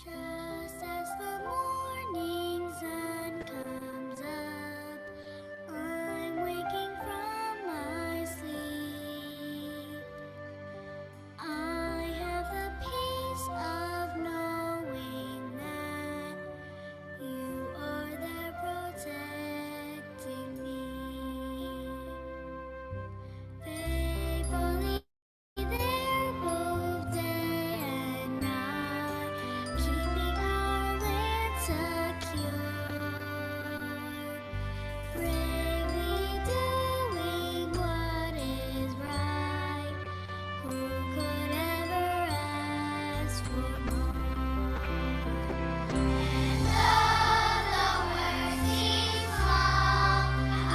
Just as the morning sun comes up, I'm waking from my sleep. I have the peace of knowing that you are there protecting me. Faithfully there both day and night, keeping our land secure. Bravely doing what is right. Who could ever ask for more? And though the world seems long, I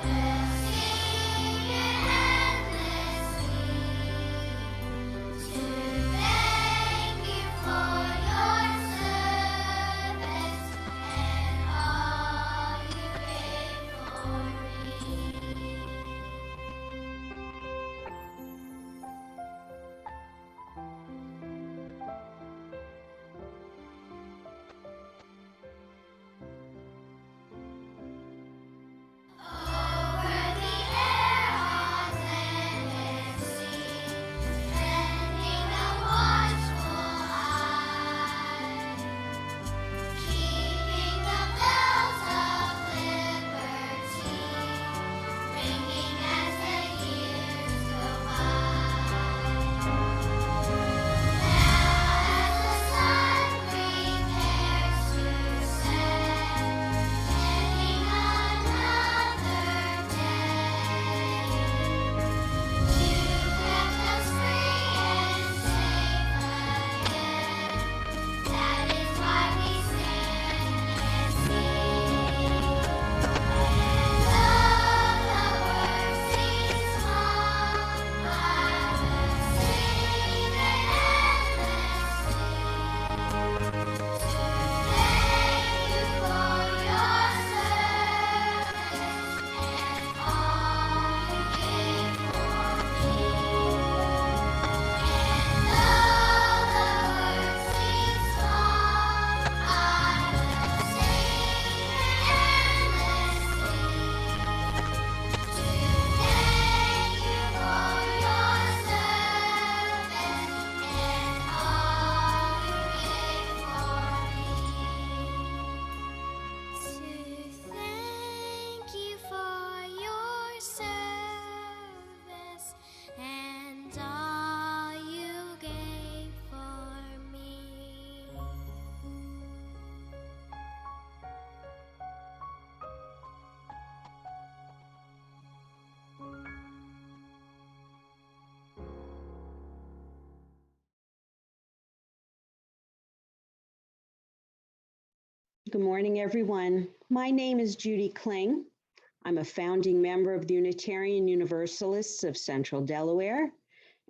will sing it endlessly to thank you for your service and all you gave for me. Over the air, on land and sea, lending a watchful eye, keeping the bells of liberty ringing as the years go by. Now as the sun prepares to set, ending another day, you kept us free and safe again. That is why we stand and sing. And though the world seems long, I will sing it endlessly to thank you for your service and all you gave for me. And though the world seems long, I will sing it endlessly to thank you for your service and all you gave for me. To thank you for your service and all you gave for me. Good morning, everyone. My name is Judy Kling. I'm a founding member of the Unitarian Universalists of Central Delaware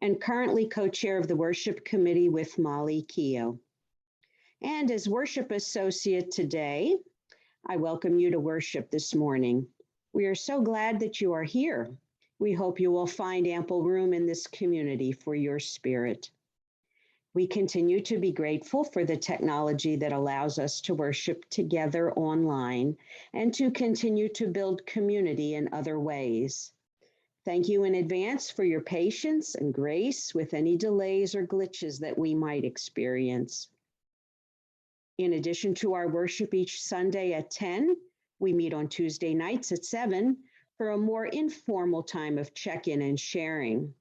and currently co-chair of the worship committee with Molly Keogh. And as worship associate today, I welcome you to worship this morning. We are so glad that you are here. We hope you will find ample room in this community for your spirit. We continue to be grateful for the technology that allows us to worship together online and to continue to build community in other ways. Thank you in advance for your patience and grace with any delays or glitches that we might experience. In addition to our worship each Sunday at 10, we meet on Tuesday nights at 7 for a more informal time of check-in and sharing.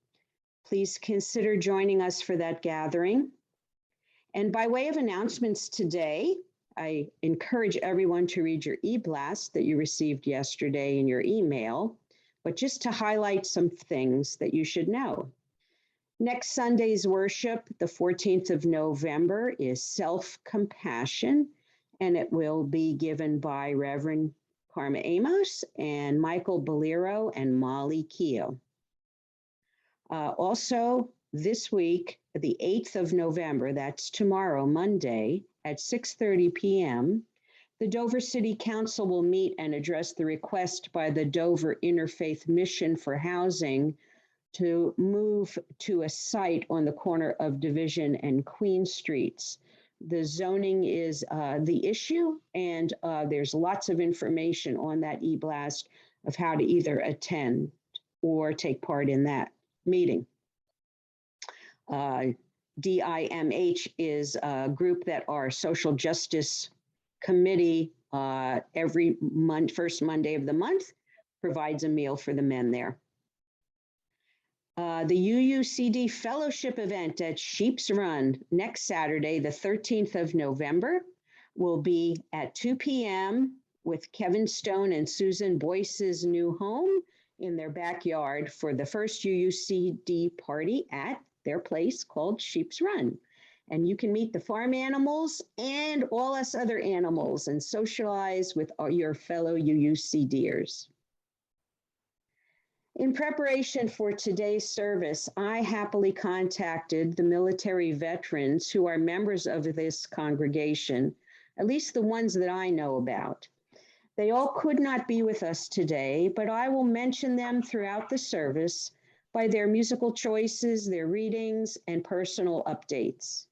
Please consider joining us for that gathering. And by way of announcements today, I encourage everyone to read your e-blast that you received yesterday in your email, but just to highlight some things that you should know. Next Sunday's worship, the 14th of November, is Self-Compassion, and it will be given by Reverend Karma Amos and Michael Bolero and Molly Keogh. Also, this week, the 8th of November, that's tomorrow, Monday, at 6:30 p.m., the Dover City Council will meet and address the request by the Dover Interfaith Mission for Housing to move to a site on the corner of Division and Queen Streets. The zoning is the issue, and there's lots of information on that e-blast of how to either attend or take part in that meeting. DIMH is a group that our social justice committee every month, first Monday of the month, provides a meal for the men there. The UUCD fellowship event at Sheep's Run next Saturday, the 13th of November, will be at 2 p.m. with Kevin Stone and Susan Boyce's new home in their backyard for the first UUCD party at their place called Sheep's Run. And you can meet the farm animals and all us other animals and socialize with your fellow UUCDers. In preparation for today's service, I happily contacted the military veterans who are members of this congregation, at least the ones that I know about. They all could not be with us today, but I will mention them throughout the service by their musical choices, their readings, and personal updates.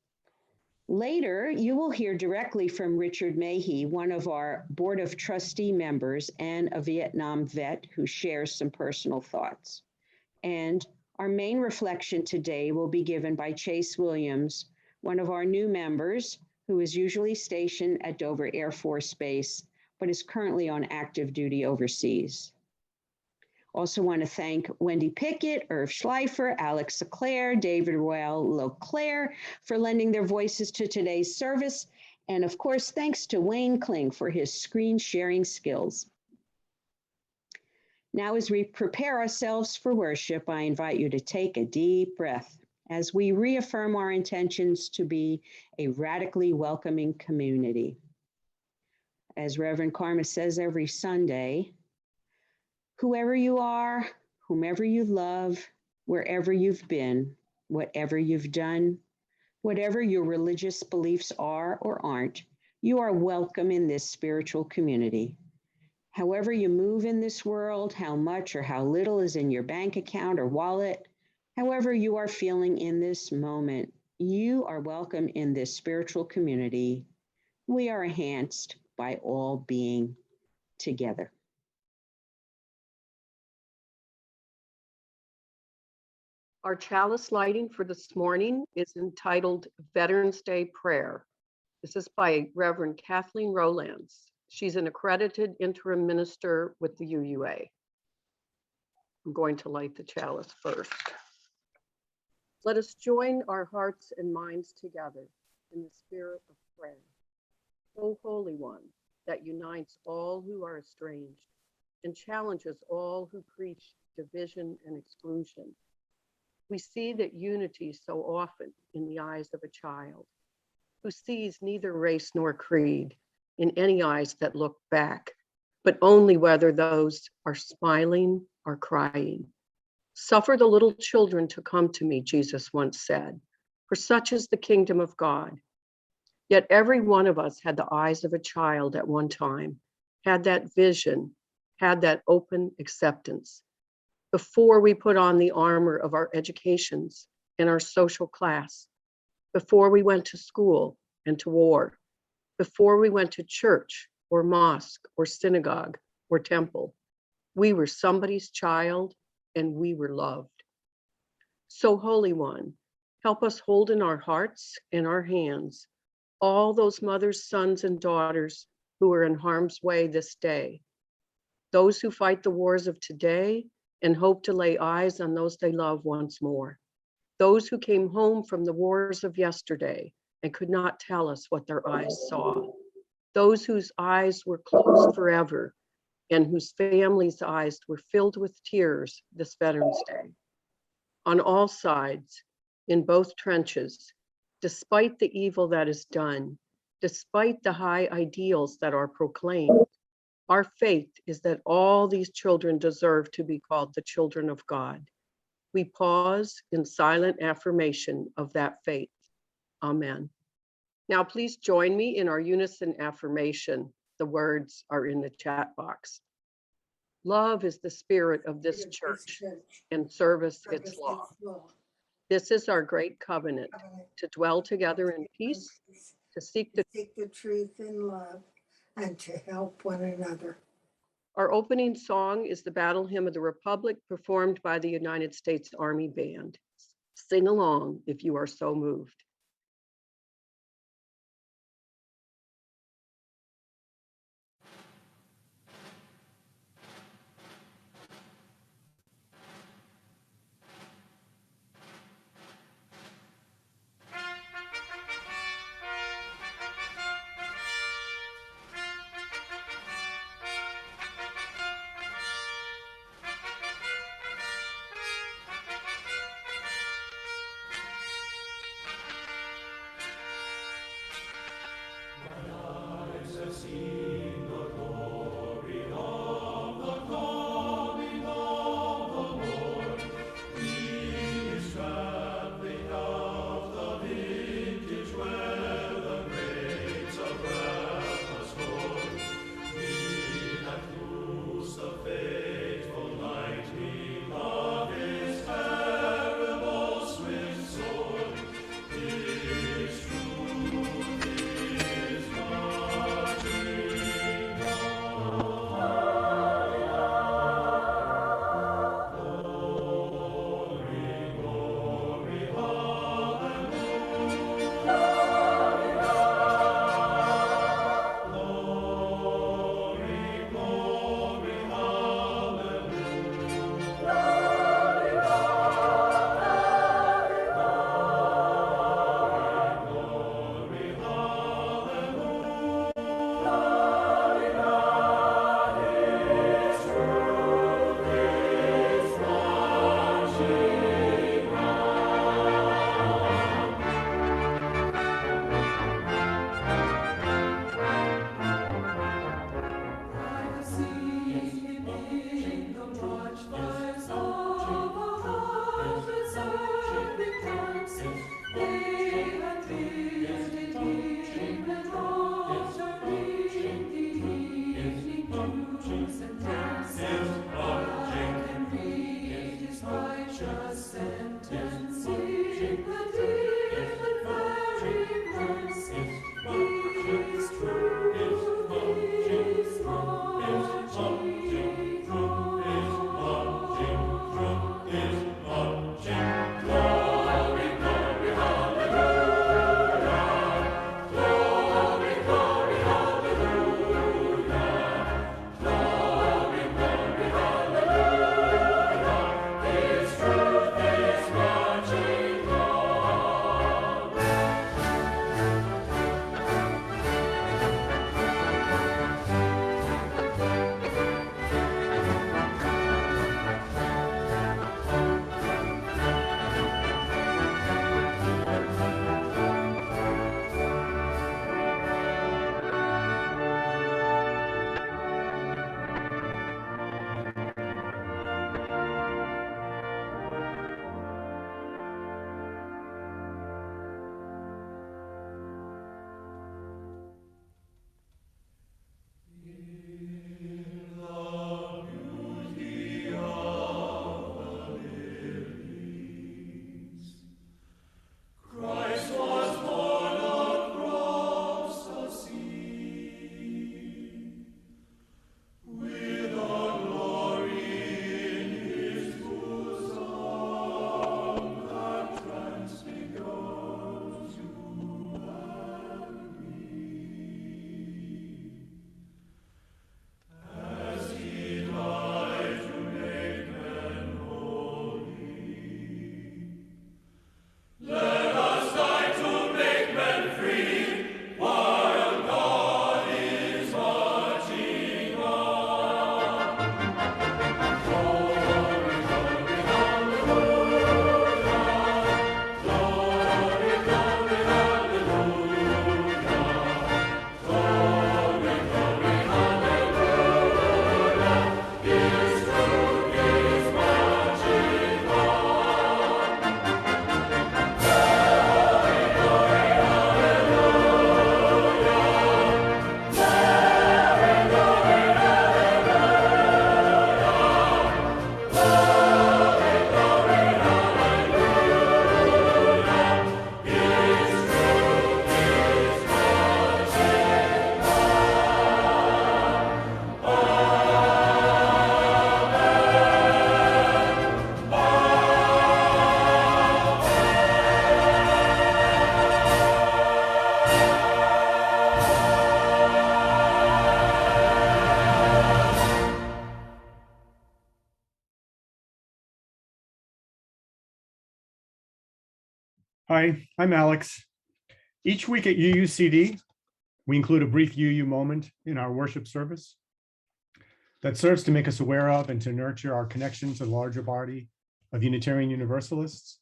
Later, you will hear directly from Richard Mahey, one of our Board of Trustee members and a Vietnam vet who shares some personal thoughts. And our main reflection today will be given by Chase Williams, one of our new members who is usually stationed at Dover Air Force Base, but is currently on active duty overseas. Also want to thank Wendy Pickett, Irv Schleifer, Alex Leclerc, David Royal Leclerc for lending their voices to today's service. And of course, thanks to Wayne Kling for his screen sharing skills. Now, as we prepare ourselves for worship, I invite you to take a deep breath as we reaffirm our intentions to be a radically welcoming community. As Reverend Karma says every Sunday, whoever you are, whomever you love, wherever you've been, whatever you've done, whatever your religious beliefs are or aren't, you are welcome in this spiritual community. However you move in this world, how much or how little is in your bank account or wallet, however you are feeling in this moment, you are welcome in this spiritual community. We are enhanced by all being together. Our chalice lighting for this morning is entitled Veterans Day Prayer. This is by Reverend Kathleen Rowlands. She's an accredited interim minister with the UUA. I'm going to light the chalice first. Let us join our hearts and minds together in the spirit of prayer. O Holy One, that unites all who are estranged and challenges all who preach division and exclusion. We see that unity so often in the eyes of a child who sees neither race nor creed in any eyes that look back, but only whether those are smiling or crying. Suffer the little children to come to me, Jesus once said, for such is the kingdom of God. Yet every one of us had the eyes of a child at one time, had that vision, had that open acceptance. Before we put on the armor of our educations and our social class, before we went to school and to war, before we went to church or mosque or synagogue or temple, we were somebody's child and we were loved. So, Holy One, help us hold in our hearts and our hands all those mothers, sons, and daughters who are in harm's way this day, those who fight the wars of today and hope to lay eyes on those they love once more, those who came home from the wars of yesterday and could not tell us what their eyes saw, those whose eyes were closed forever and whose families' eyes were filled with tears this Veterans Day. On all sides, in both trenches, despite the evil that is done, despite the high ideals that are proclaimed, our faith is that all these children deserve to be called the children of God. We pause in silent affirmation of that faith. Amen. Now, please join me in our unison affirmation. The words are in the chat box. Love is the spirit of this church, and service its law. This is our great covenant, to dwell together in peace, to seek to seek the truth in love, and to help one another. Our opening song is the Battle Hymn of the Republic, performed by the United States Army Band. Sing along if you are so moved. Hi, I'm Alex. Each week at UUCD, we include a brief UU moment in our worship service that serves to make us aware of and to nurture our connection to the larger body of Unitarian Universalists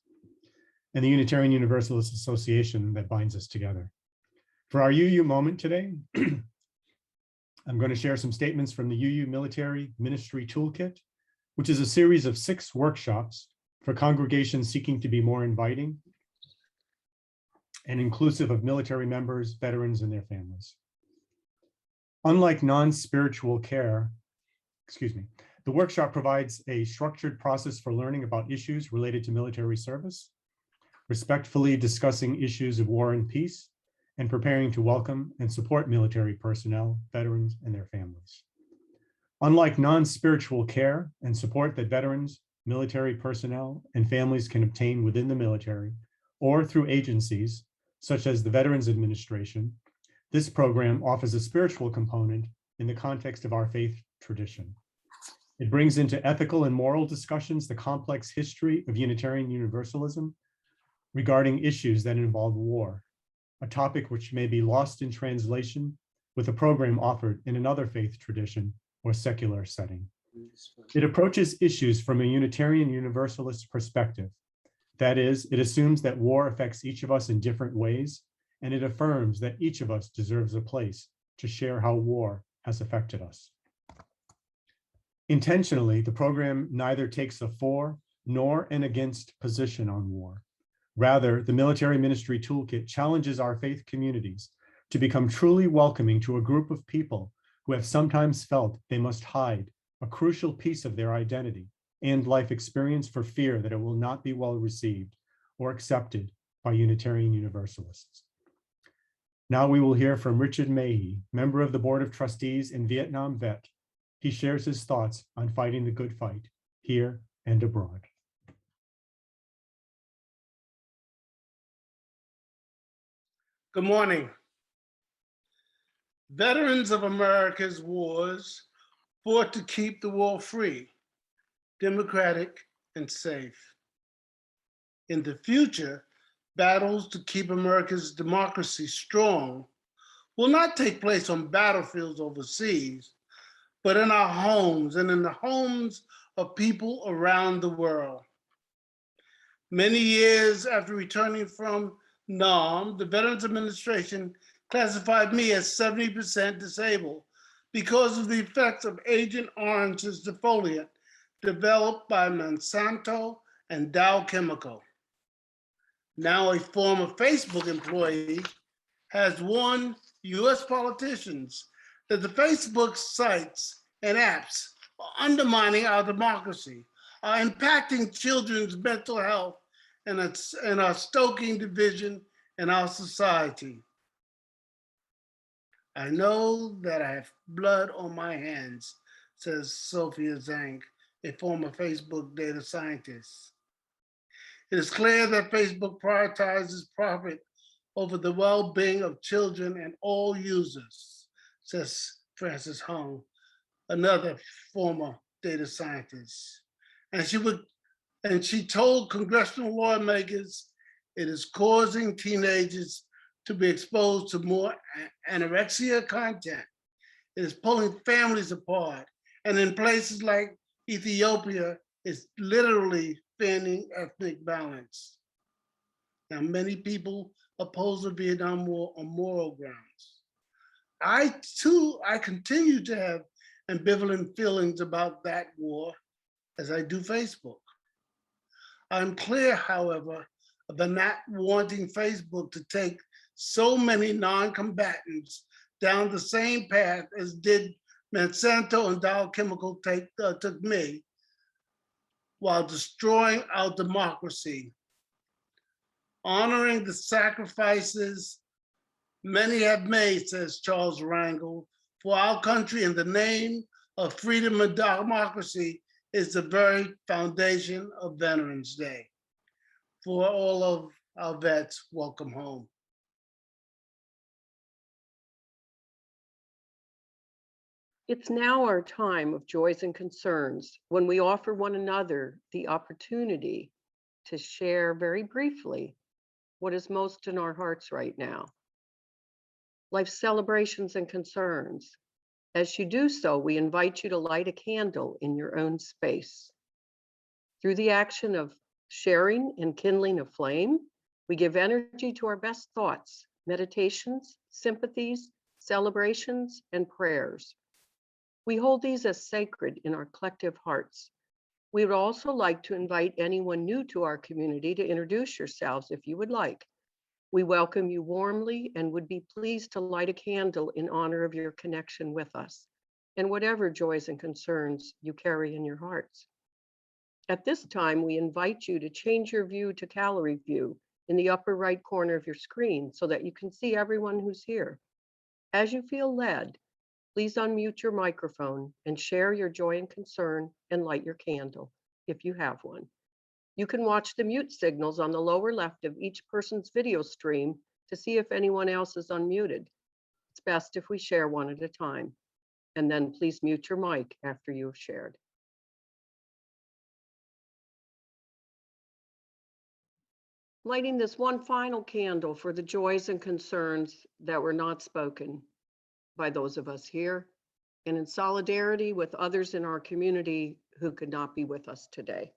and the Unitarian Universalist Association that binds us together. For our UU moment today, I'm going to share some statements from the UU Military Ministry Toolkit, which is a series of 6 workshops for congregations seeking to be more inviting and inclusive of military members, veterans, and their families. Unlike non-spiritual care, the workshop provides a structured process for learning about issues related to military service, respectfully discussing issues of war and peace, and preparing to welcome and support military personnel, veterans, and their families. Unlike non-spiritual care and support that veterans, military personnel, and families can obtain within the military or through agencies such as the Veterans Administration, this program offers a spiritual component in the context of our faith tradition. It brings into ethical and moral discussions the complex history of Unitarian Universalism regarding issues that involve war, a topic which may be lost in translation with a program offered in another faith tradition or secular setting. It approaches issues from a Unitarian Universalist perspective. That is, it assumes that war affects each of us in different ways, and it affirms that each of us deserves a place to share how war has affected us. Intentionally, the program neither takes a for nor an against position on war. Rather, the Military Ministry Toolkit challenges our faith communities to become truly welcoming to a group of people who have sometimes felt they must hide a crucial piece of their identity and life experience for fear that it will not be well received or accepted by Unitarian Universalists. Now we will hear from Richard Mahy, member of the Board of Trustees and Vietnam vet. He shares his thoughts on fighting the good fight here and abroad. Good morning. Veterans of America's wars fought to keep the world free, democratic, and safe. In the future, battles to keep America's democracy strong will not take place on battlefields overseas, but in our homes and in the homes of people around the world. Many years after returning from Nam, the Veterans Administration classified me as 70% disabled because of the effects of Agent Orange's defoliant developed by Monsanto and Dow Chemical. Now a former Facebook employee has warned US politicians that the Facebook sites and apps are undermining our democracy, are impacting children's mental health, and are stoking division in our society. I know that I have blood on my hands, says Sophia Zhang, a former Facebook data scientist. It is clear that Facebook prioritizes profit over the well-being of children and all users, says Frances Hung, another former data scientist. And she told congressional lawmakers it is causing teenagers to be exposed to more anorexia content. It is pulling families apart. And in places like Ethiopia, it's literally fanning ethnic balance. Now, many people oppose the Vietnam War on moral grounds. I continue to have ambivalent feelings about that war as I do Facebook. I'm clear, however, about not wanting Facebook to take so many non-combatants down the same path as did Monsanto and Dow Chemical took me, while destroying our democracy, honoring the sacrifices many have made, says Charles Rangel, for our country in the name of freedom and democracy is the very foundation of Veterans Day. For all of our vets, welcome home. It's now our time of joys and concerns when we offer one another the opportunity to share very briefly what is most in our hearts right now. Life's celebrations and concerns. As you do so, we invite you to light a candle in your own space. Through the action of sharing and kindling a flame, we give energy to our best thoughts, meditations, sympathies, celebrations, and prayers. We hold these as sacred in our collective hearts. We would also like to invite anyone new to our community to introduce yourselves if you would like. We welcome you warmly and would be pleased to light a candle in honor of your connection with us and whatever joys and concerns you carry in your hearts. At this time, we invite you to change your view to calorie view in the upper right corner of your screen so that you can see everyone who's here. As you feel led, please unmute your microphone and share your joy and concern and light your candle if you have one. You can watch the mute signals on the lower left of each person's video stream to see if anyone else is unmuted. It's best if we share one at a time. And then please mute your mic after you have shared. Lighting this one final candle for the joys and concerns that were not spoken by those of us here, and in solidarity with others in our community who could not be with us today.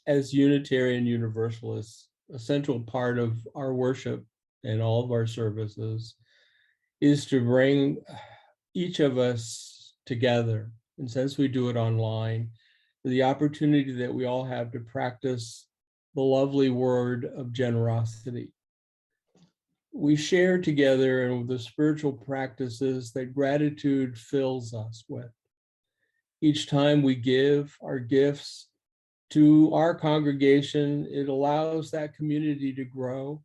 As Unitarian Universalists, a central part of our worship and all of our services is to bring each of us together. And since we do it online, the opportunity that we all have to practice the lovely word of generosity. We share together in the spiritual practices that gratitude fills us with. Each time we give our gifts to our congregation, it allows that community to grow,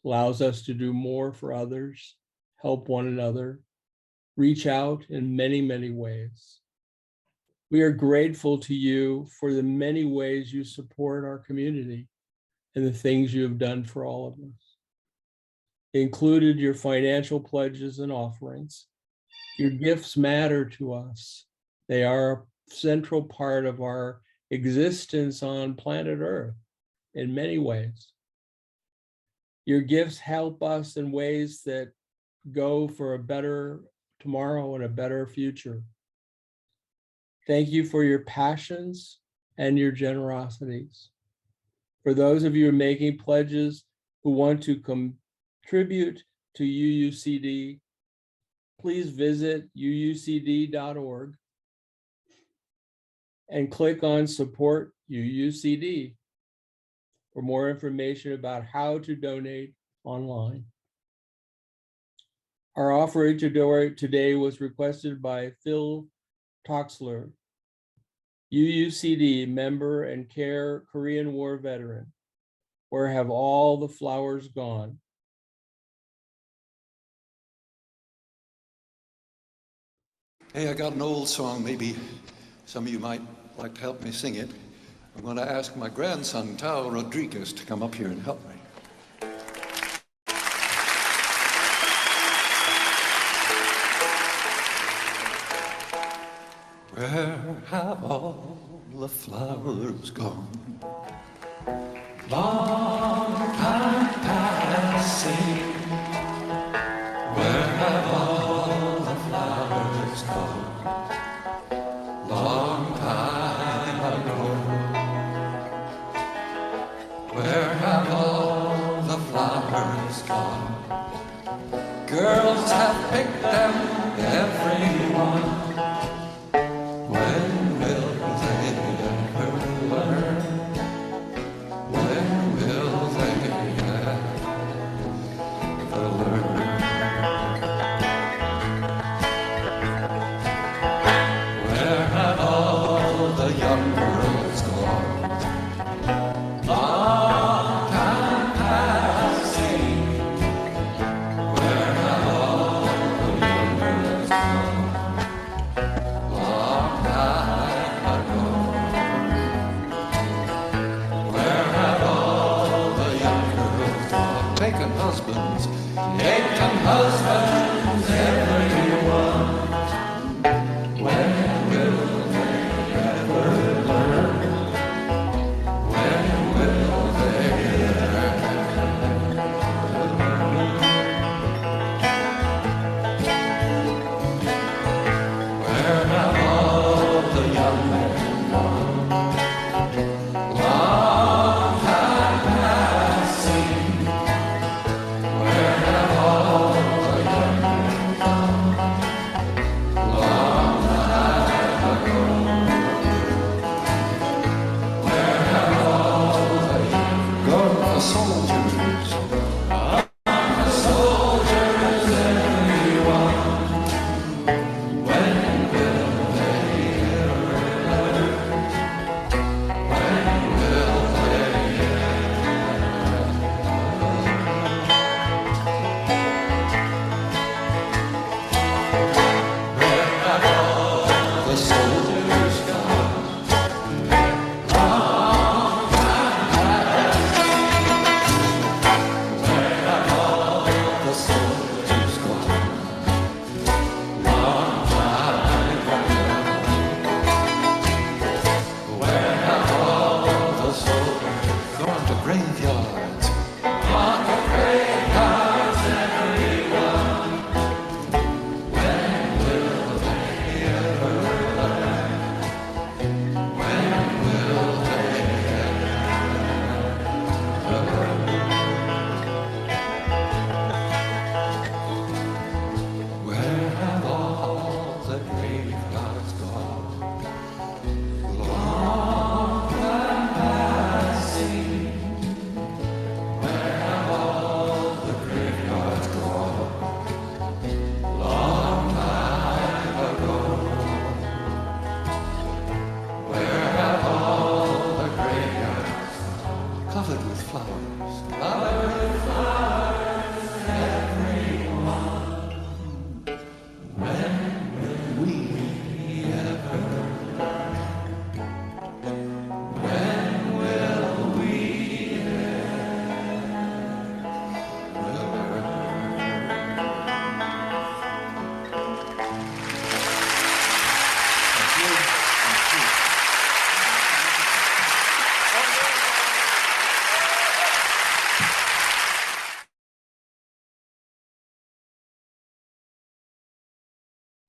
allows us to do more for others, help one another, reach out in many, many ways. We are grateful to you for the many ways you support our community and the things you have done for all of us. Included your financial pledges and offerings. Your gifts matter to us. They are a central part of our existence on planet Earth in many ways. Your gifts help us in ways that go for a better tomorrow and a better future. Thank you for your passions and your generosities. For those of you who are making pledges who want to contribute to UUCD, please visit uucd.org and click on Support UUCD for more information about how to donate online. Our offering today was requested by Phil Toxler, UUCD member and Korean War veteran. Where have all the flowers gone? Hey, I got an old song, maybe some of you might like to help me sing it. I'm going to ask my grandson, Tao Rodriguez, to come up here and help me. Where have all the flowers gone? Long time passing. Where have all the flowers gone? Long time ago. Where have all the flowers gone? Girls have picked them, every one. When will they ever learn? When will they ever learn? Where have all the young girls gone? Long time passing. Where have all the young girls gone? Long time ago. Where have all the young girls gone? Taken husbands, everyone. When will they ever learn?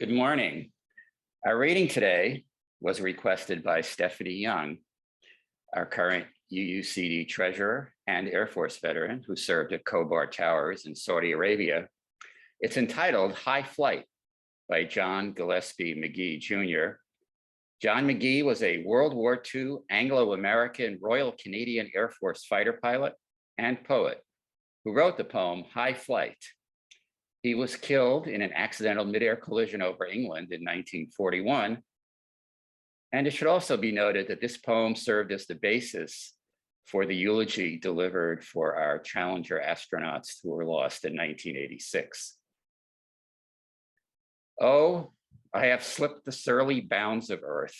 Good morning. Our reading today was requested by Stephanie Young, our current UUCD treasurer and Air Force veteran who served at Khobar Towers in Saudi Arabia. It's entitled High Flight by John Gillespie McGee Jr. John McGee was a World War II Anglo-American Royal Canadian Air Force fighter pilot and poet who wrote the poem High Flight. He was killed in an accidental midair collision over England in 1941. And it should also be noted that this poem served as the basis for the eulogy delivered for our Challenger astronauts who were lost in 1986. Oh, I have slipped the surly bounds of earth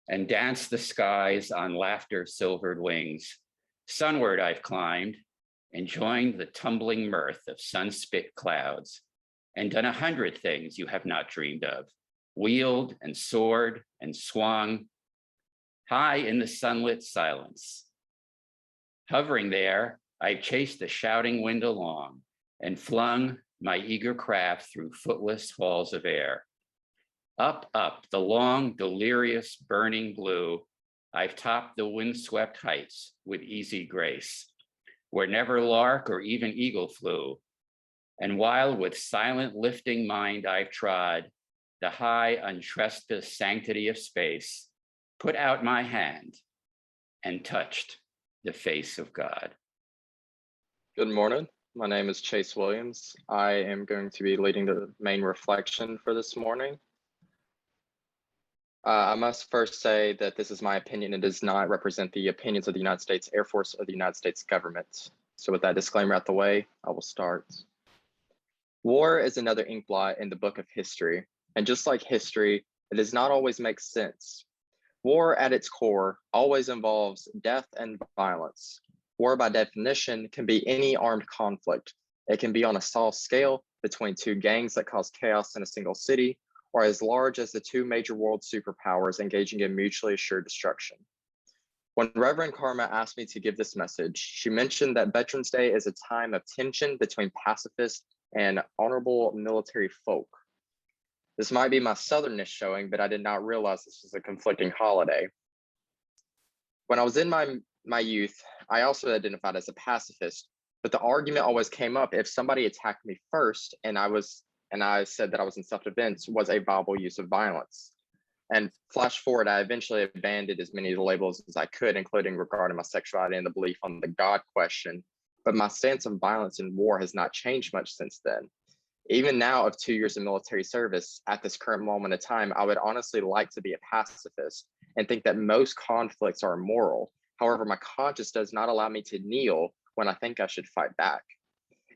and danced the skies on laughter's silvered wings. Sunward I've climbed and joined the tumbling mirth of sun-spit clouds and done 100 things you have not dreamed of, wheeled and soared and swung high in the sunlit silence. Hovering there, I've chased the shouting wind along and flung my eager craft through footless halls of air. Up, the long, delirious, burning blue, I've topped the windswept heights with easy grace, where never lark or even eagle flew. And while with silent lifting mind I've trod the high, untrespassed sanctity of space, put out my hand and touched the face of God. Good morning. My name is Chase Williams. I am going to be leading the main reflection for this morning. I must first say that this is my opinion and does not represent the opinions of the United States Air Force or the United States government. So with that disclaimer out the way, I will start. War is another ink blot in the book of history. And just like history, it does not always make sense. War at its core always involves death and violence. War by definition can be any armed conflict. It can be on a small scale between two gangs that cause chaos in a single city, or as large as the two major world superpowers engaging in mutually assured destruction. When Reverend Karma asked me to give this message, she mentioned that Veterans Day is a time of tension between pacifist and honorable military folk. This might be my southernness showing, but I did not realize this was a conflicting holiday. When I was in my youth, I also identified as a pacifist, but the argument always came up if somebody attacked me first and I said that I was in self-defense was a viable use of violence. And flash forward, I eventually abandoned as many of the labels as I could, including regarding my sexuality and the belief on the God question. But my stance on violence in war has not changed much since then. Even now, of 2 years of military service, at this current moment of time, I would honestly like to be a pacifist and think that most conflicts are immoral. However, my conscience does not allow me to kneel when I think I should fight back.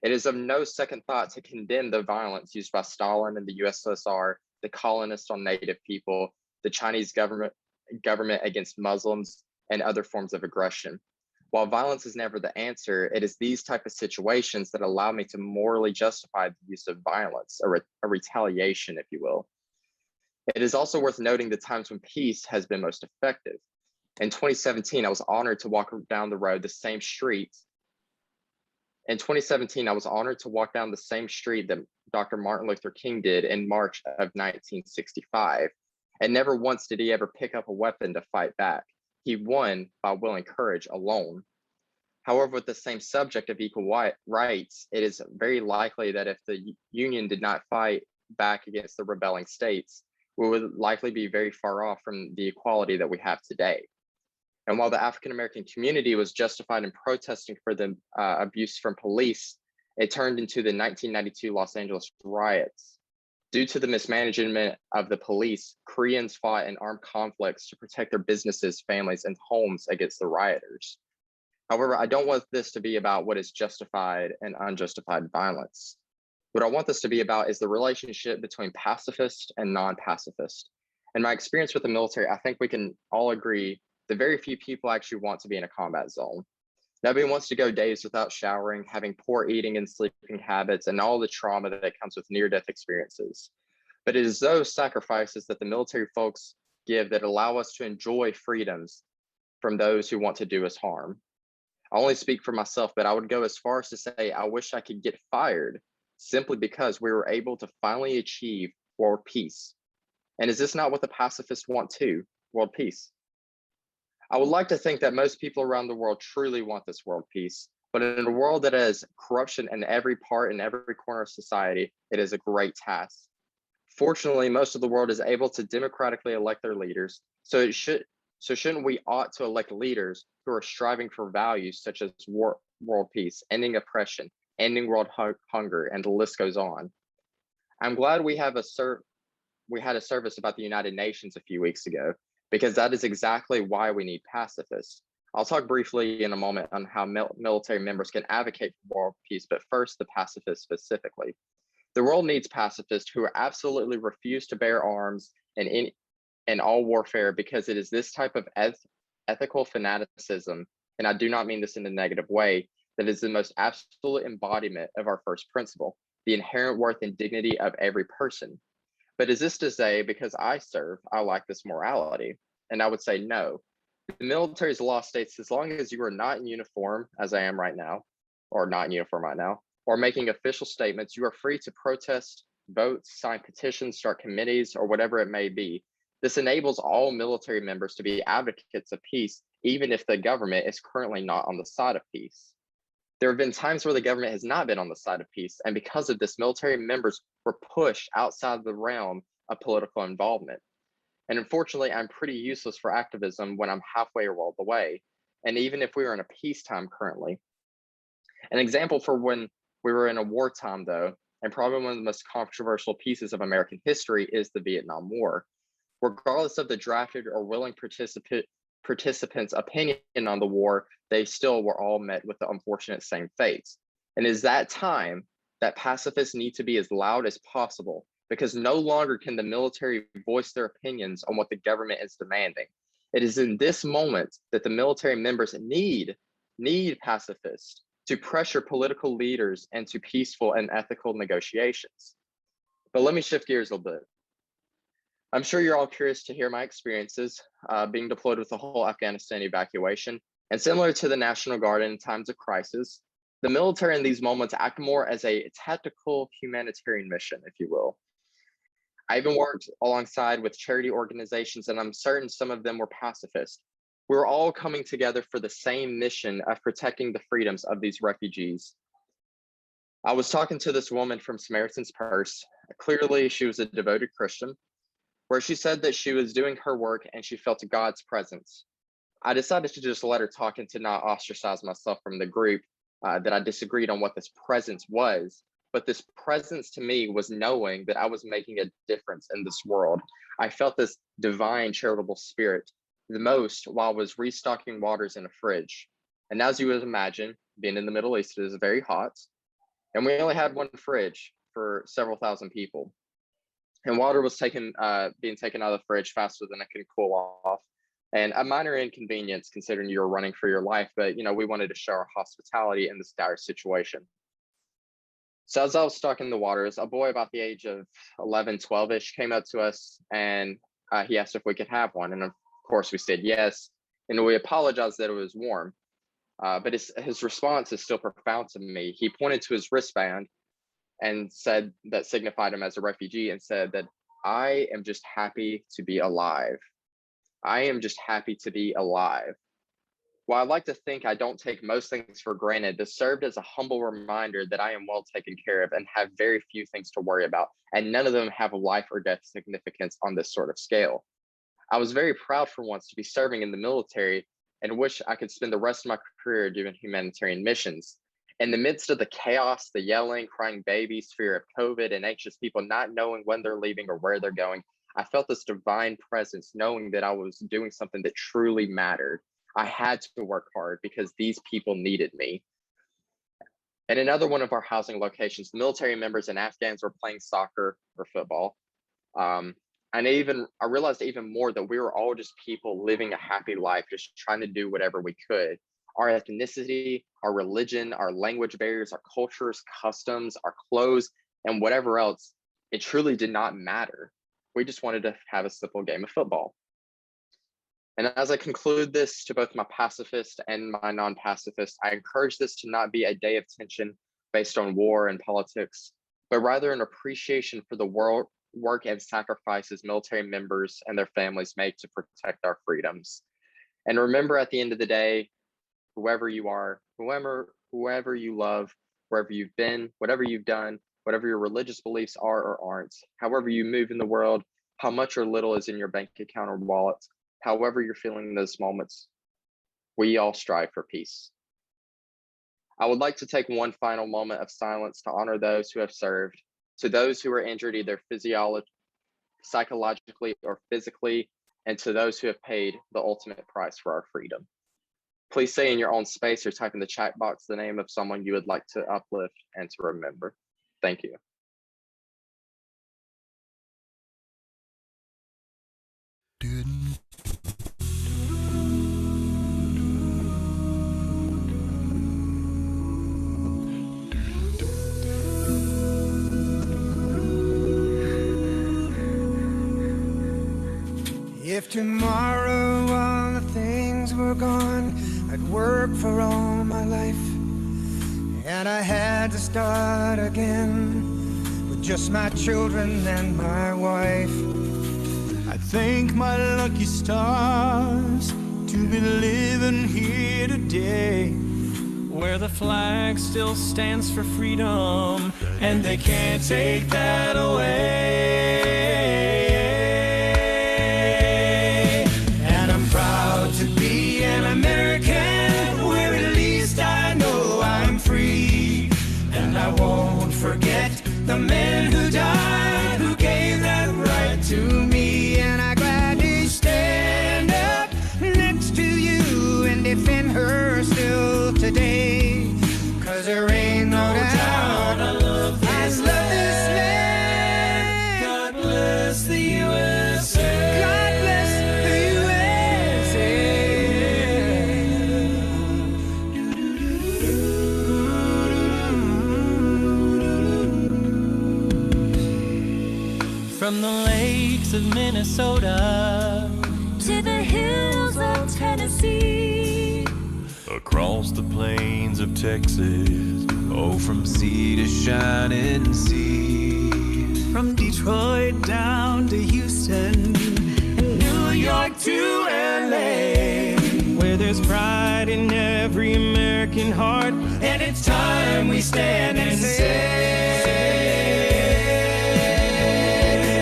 It is of no second thought to condemn the violence used by Stalin and the USSR, the colonists on native people, the Chinese government against Muslims, and other forms of aggression. While violence is never the answer, it is these type of situations that allow me to morally justify the use of violence, a retaliation, if you will. It is also worth noting the times when peace has been most effective. In 2017, I was honored to walk down the road, the same street. In 2017, I was honored to walk down the same street that Dr. Martin Luther King did in March of 1965. And never once did he ever pick up a weapon to fight back. He won by willing courage alone. However, with the same subject of equal rights, it is very likely that if the Union did not fight back against the rebelling states, we would likely be very far off from the equality that we have today. And while the African-American community was justified in protesting for the abuse from police, it turned into the 1992 Los Angeles riots. Due to the mismanagement of the police, Koreans fought in armed conflicts to protect their businesses, families, and homes against the rioters. However, I don't want this to be about what is justified and unjustified violence. What I want this to be about is the relationship between pacifist and non-pacifist. In my experience with the military, I think we can all agree that very few people actually want to be in a combat zone. Nobody wants to go days without showering, having poor eating and sleeping habits, and all the trauma that comes with near-death experiences. But it is those sacrifices that the military folks give that allow us to enjoy freedoms from those who want to do us harm. I only speak for myself, but I would go as far as to say I wish I could get fired simply because we were able to finally achieve world peace. And is this not what the pacifists want too? World peace. I would like to think that most people around the world truly want this world peace, but in a world that has corruption in every part and every corner of society, it is a great task. Fortunately, most of the world is able to democratically elect their leaders, so shouldn't we ought to elect leaders who are striving for values such as world peace, ending oppression, ending world hunger, and the list goes on. I'm glad we had a service about the United Nations a few weeks ago, because that is exactly why we need pacifists. I'll talk briefly in a moment on how military members can advocate for world peace, but first the pacifists specifically. The world needs pacifists who absolutely refuse to bear arms in all warfare, because it is this type of ethical fanaticism, and I do not mean this in a negative way, that is the most absolute embodiment of our first principle, the inherent worth and dignity of every person. But is this to say, because I serve, I lack this morality? And I would say no. The military's law states as long as you are not in uniform, as I am right now, or not in uniform right now, or making official statements, you are free to protest, vote, sign petitions, start committees, or whatever it may be. This enables all military members to be advocates of peace, even if the government is currently not on the side of peace. There have been times where the government has not been on the side of peace, and because of this, military members were pushed outside the realm of political involvement. And unfortunately, I'm pretty useless for activism when I'm halfway or all the way, and even if we are in a peacetime currently. An example for when we were in a wartime, though, and probably one of the most controversial pieces of American history, is the Vietnam War. Regardless of the drafted or willing participants' opinion on the war, they still were all met with the unfortunate same fates. And it is that time that pacifists need to be as loud as possible, because no longer can the military voice their opinions on what the government is demanding. It is in this moment that the military members need pacifists to pressure political leaders into peaceful and ethical negotiations. But let me shift gears a little bit. I'm sure you're all curious to hear my experiences being deployed with the whole Afghanistan evacuation. And similar to the National Guard in times of crisis, the military in these moments act more as a tactical humanitarian mission, if you will. I even worked alongside with charity organizations, and I'm certain some of them were pacifist. We're all coming together for the same mission of protecting the freedoms of these refugees. I was talking to this woman from Samaritan's Purse. Clearly, she was a devoted Christian, where she said that she was doing her work and she felt God's presence. I decided to just let her talk and to not ostracize myself from the group, that I disagreed on what this presence was. But this presence to me was knowing that I was making a difference in this world. I felt this divine charitable spirit the most while I was restocking waters in a fridge. And as you would imagine, being in the Middle East, it is very hot. And we only had one fridge for several thousand people. And water was being taken out of the fridge faster than it could cool off. And a minor inconvenience considering you were running for your life, but we wanted to show our hospitality in this dire situation. So as I was stocking the waters, a boy about the age of 11, 12-ish came up to us, and he asked if we could have one. And of course we said yes. And we apologized that it was warm. But his response is still profound to me. He pointed to his wristband and said that signified him as a refugee, and said that I am just happy to be alive. I am just happy to be alive. While I like to think I don't take most things for granted, this served as a humble reminder that I am well taken care of and have very few things to worry about, and none of them have a life or death significance on this sort of scale. I was very proud for once to be serving in the military and wish I could spend the rest of my career doing humanitarian missions. In the midst of the chaos, the yelling, crying babies, fear of COVID, and anxious people not knowing when they're leaving or where they're going, I felt this divine presence, knowing that I was doing something that truly mattered. I had to work hard because these people needed me. In another one of our housing locations, the military members and Afghans were playing soccer or football. And I realized even more that we were all just people living a happy life, just trying to do whatever we could. Our ethnicity, our religion, our language barriers, our cultures, customs, our clothes, and whatever else, it truly did not matter. We just wanted to have a simple game of football. And as I conclude this to both my pacifist and my non-pacifist, I encourage this to not be a day of tension based on war and politics, but rather an appreciation for the work and sacrifices military members and their families make to protect our freedoms. And remember, at the end of the day, whoever you are, whoever you love, wherever you've been, whatever you've done, whatever your religious beliefs are or aren't, however you move in the world, how much or little is in your bank account or wallet, however you're feeling in those moments, we all strive for peace. I would like to take one final moment of silence to honor those who have served, to those who are injured either psychologically or physically, and to those who have paid the ultimate price for our freedom. Please say in your own space or type in the chat box the name of someone you would like to uplift and to remember. Thank you. If tomorrow all the things were gone, I'd work for all my life, and I had to start again with just my children and my wife. I thank my lucky stars to be living here today, where the flag still stands for freedom, and they can't take that away. And I'm proud to be an American, where at least I know I'm free. And I won't forget the men who died, who gave that right to me. And I gladly stand up next to you and defend her still today. 'Cause there ain't no doubt I love this land. God bless the USA. God bless the USA. From the lakes of Minnesota to the hills of Tennessee, across the plains of Texas, oh, from sea to shining sea. From Detroit down to Houston, and New York to LA, where there's pride in every American heart, and it's time we stand and say,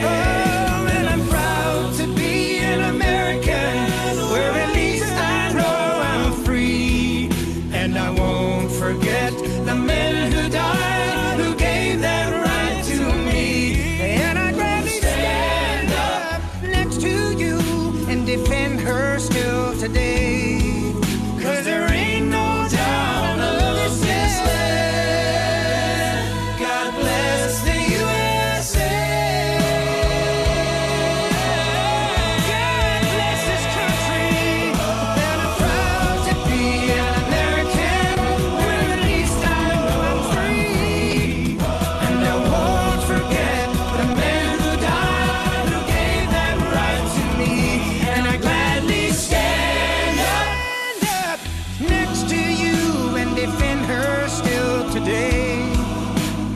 oh, and I'm proud to be an American, where at least I know I'm free. And I won't forget the men who died, who gave that right to me. And I'd gladly stand up next to you and defend her still today. 'Cause there ain't no doubt I love this land. God bless the USA. God bless this country. And I'm proud to be an American, where at least I know I'm free. And I won't forget the men who died, who gave that right to me. And I gladly stand up next to you and defend her still today.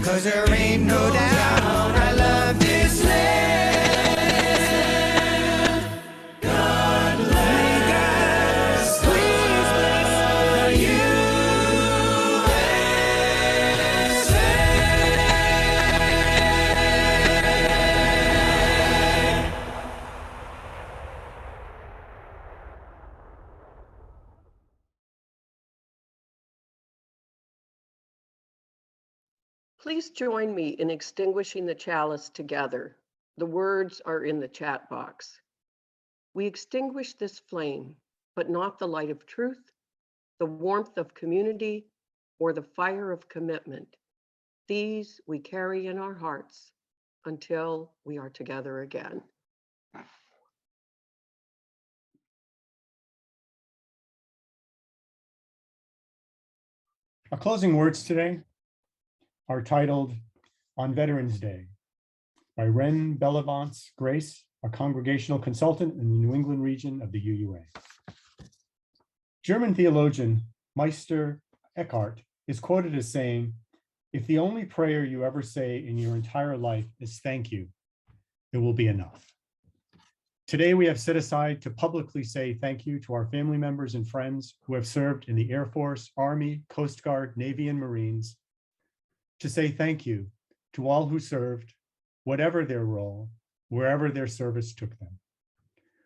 'Cause there ain't no doubt I love this land. God bless, please bless the USA. Please join me in extinguishing the chalice together. The words are in the chat box. We extinguish this flame, but not the light of truth, the warmth of community, or the fire of commitment. These we carry in our hearts until we are together again. Our closing words today are titled On Veterans Day by Ren Bellavance Grace, a congregational consultant in the New England region of the UUA. German theologian Meister Eckhart is quoted as saying, "If the only prayer you ever say in your entire life is thank you, it will be enough. Today, we have set aside to publicly say thank you to our family members and friends who have served in the Air Force, Army, Coast Guard, Navy, and Marines, to say thank you to all who served, whatever their role, wherever their service took them.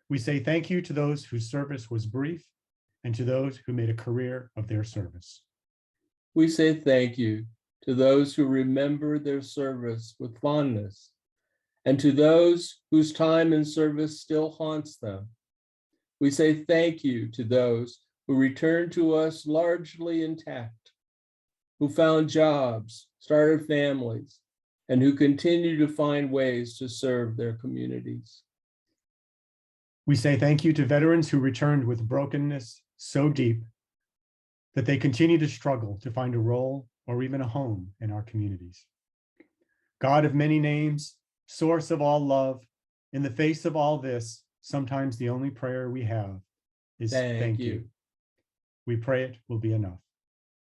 We say thank you to those whose service was brief and to those who made a career of their service. We say thank you to those who remember their service with fondness, and to those whose time and service still haunts them. We say thank you to those who return to us largely intact, who found jobs, started families, and who continue to find ways to serve their communities. We say thank you to veterans who returned with brokenness so deep that they continue to struggle to find a role or even a home in our communities. God of many names, source of all love, in the face of all this, sometimes the only prayer we have is thank you. We pray it will be enough.